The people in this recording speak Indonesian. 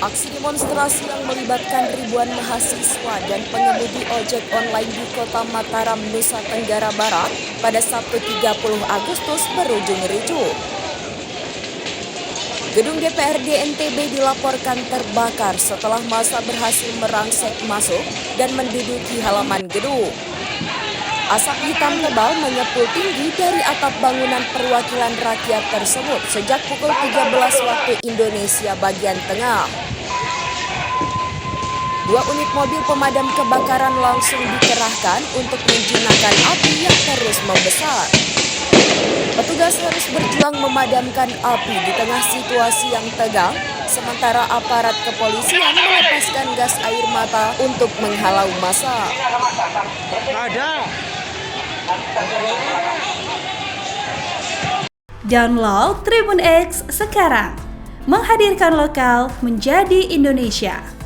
Aksi demonstrasi yang melibatkan ribuan mahasiswa dan pengemudi ojek online di Kota Mataram, Nusa Tenggara Barat pada Sabtu 30 Agustus berujung ricuh. Gedung DPRD NTB dilaporkan terbakar setelah massa berhasil merangsek masuk dan menduduki halaman gedung. Asap hitam tebal mengepul tinggi dari atap bangunan perwakilan rakyat tersebut sejak pukul 13 waktu Indonesia bagian tengah. 2 unit mobil pemadam kebakaran langsung dikerahkan untuk menjinakkan api yang terus membesar. Petugas harus berjuang memadamkan api di tengah situasi yang tegang, sementara aparat kepolisian melepaskan gas air mata untuk menghalau massa. Download Tribun X sekarang, menghadirkan lokal menjadi Indonesia.